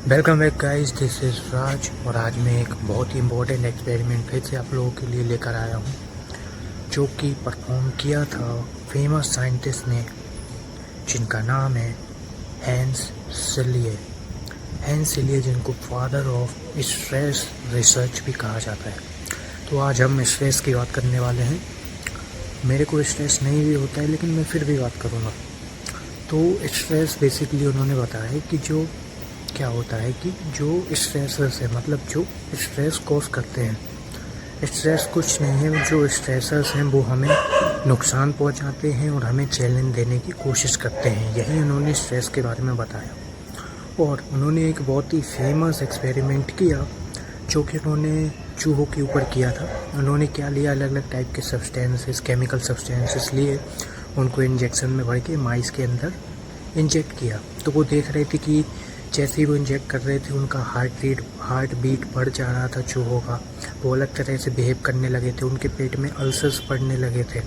Welcome back guys, this is Raj. और आज मैं एक बहुत ही इम्पोर्टेंट एक्सपेरिमेंट फिर से आप लोगों के लिए लेकर आया हूँ, जो कि परफॉर्म किया था फेमस साइंटिस्ट ने, जिनका नाम है हैंस सेलिये। हैंस सेलिये, जिनको फादर ऑफ स्ट्रेस रिसर्च भी कहा जाता है। तो आज हम स्ट्रेस की बात करने वाले हैं। मेरे को स्ट्रेस नहीं भी होता है, लेकिन मैं फिर भी बात करूँगा। तो स्ट्रेस बेसिकली उन्होंने बताया है कि जो क्या होता है कि जो स्ट्रेसर्स है, मतलब जो स्ट्रेस कॉज करते हैं, स्ट्रेस कुछ नहीं है, जो स्ट्रेसर्स हैं वो हमें नुकसान पहुंचाते हैं और हमें चैलेंज देने की कोशिश करते हैं। यही उन्होंने स्ट्रेस के बारे में बताया। और उन्होंने एक बहुत ही फेमस एक्सपेरिमेंट किया, जो कि उन्होंने चूहों के ऊपर किया था। उन्होंने क्या लिया, अलग अलग टाइप के सब्सटेंसेस, केमिकल सब्सटेंसेस लिए, उनको इंजेक्शन में भर के माइस के अंदर इंजेक्ट किया। तो वो देख रहे थे कि जैसे ही वो इंजेक्ट कर रहे थे, उनका हार्ट बीट बढ़ जा रहा था चूहों का। वो अलग तरह से बिहेव करने लगे थे, उनके पेट में अल्सर्स पड़ने लगे थे।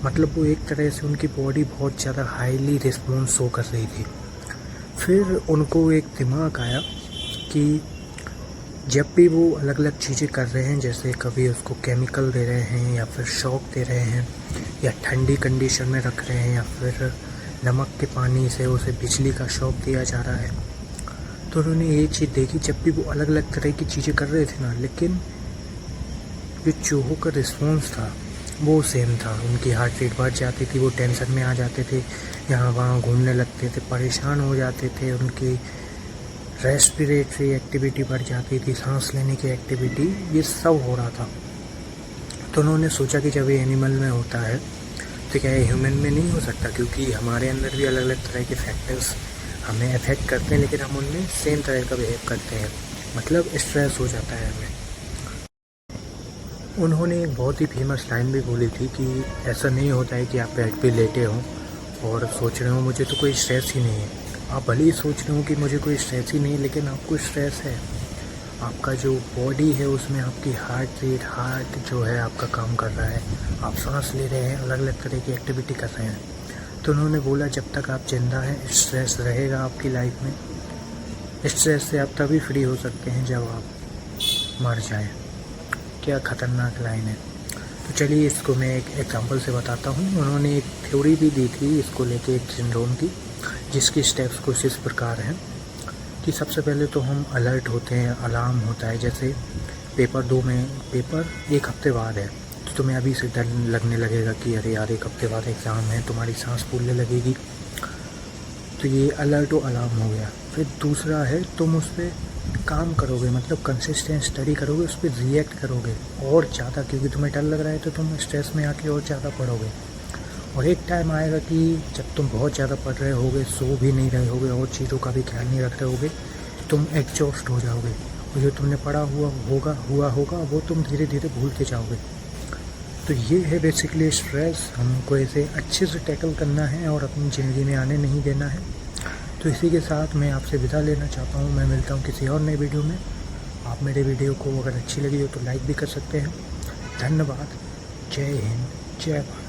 मतलब वो एक तरह से उनकी बॉडी बहुत ज़्यादा हाईली रिस्पॉन्स शो कर रही थी। फिर उनको एक दिमाग आया कि जब भी वो अलग अलग चीज़ें कर रहे हैं, जैसे कभी उसको केमिकल दे रहे हैं या फिर शॉक दे रहे हैं या ठंडी कंडीशन में रख रहे हैं या फिर नमक के पानी से उसे बिजली का शॉक दिया जा रहा है, तो उन्होंने ये चीज़ देखी। जब भी वो अलग अलग तरह की चीज़ें कर रहे थे ना, लेकिन जो चूहों का रिस्पॉन्स था वो सेम था। उनकी हार्ट रेट बढ़ जाती थी, वो टेंशन में आ जाते थे, यहाँ वहाँ घूमने लगते थे, परेशान हो जाते थे, उनकी रेस्पिरेटरी एक्टिविटी बढ़ जाती थी, सांस लेने की एक्टिविटी, ये सब हो रहा था। तो उन्होंने सोचा कि जब ये एनिमल में होता है तो क्या ये ह्यूमन में नहीं हो सकता, क्योंकि हमारे अंदर भी अलग अलग तरह के फैक्टर्स हमें अफेक्ट करते हैं, लेकिन हम उनमें सेम तरह का बिहेव करते हैं, मतलब स्ट्रेस हो जाता है हमें। उन्होंने एक बहुत ही फेमस लाइन भी बोली थी कि ऐसा नहीं होता है कि आप बेड पे लेटे हों और सोच रहे हो मुझे तो कोई स्ट्रेस ही नहीं है। आप भले ही सोच रहे हो कि मुझे कोई स्ट्रेस ही नहीं है, लेकिन आपको स्ट्रेस है। आपका जो बॉडी है उसमें आपकी हार्ट जो है आपका काम कर रहा है, आप सांस ले रहे हैं, अलग अलग तरह की एक्टिविटी कर रहे हैं। तो उन्होंने बोला जब तक आप जिंदा हैं स्ट्रेस रहेगा आपकी लाइफ में। स्ट्रेस से आप तभी फ्री हो सकते हैं जब आप मर जाएं। क्या ख़तरनाक लाइन है। तो चलिए इसको मैं एक एग्जांपल से बताता हूँ। उन्होंने एक थ्योरी भी दी थी इसको लेके, एक सिंड्रोम की, जिसकी स्टेप्स कुछ इस प्रकार हैं कि सबसे पहले तो हम अलर्ट होते हैं, अलार्म होता है। जैसे पेपर एक हफ्ते बाद है, तो तुम्हें अभी से डर लगने लगेगा कि अरे यार एक हफ्ते बाद एग्ज़ाम है, तुम्हारी सांस फूलने लगेगी। तो ये अलर्ट और अलार्म हो गया। फिर दूसरा है, तुम उस पर काम करोगे, मतलब कंसिस्टेंट स्टडी करोगे, उस पर रिएक्ट करोगे और ज़्यादा, क्योंकि तुम्हें डर लग रहा है तो तुम स्ट्रेस में आके और ज़्यादा पढ़ोगे। और एक टाइम आएगा कि जब तुम बहुत ज़्यादा पढ़ रहे होगे, सो भी नहीं रहे होगे और चीज़ों का भी ख्याल नहीं रख रहे होगे, तुम एग्जॉस्ट हो जाओगे और जो तुमने पढ़ा हुआ होगा वो तुम धीरे धीरे भूलते जाओगे। तो ये है बेसिकली स्ट्रेस। हमको इसे अच्छे से टैकल करना है और अपनी ज़िंदगी में आने नहीं देना है। तो इसी के साथ मैं आपसे विदा लेना चाहता हूँ। मैं मिलता हूँ किसी और नए वीडियो में। आप मेरे वीडियो को अगर अच्छी लगी हो तो लाइक भी कर सकते हैं। धन्यवाद। जय हिंद, जय भारत।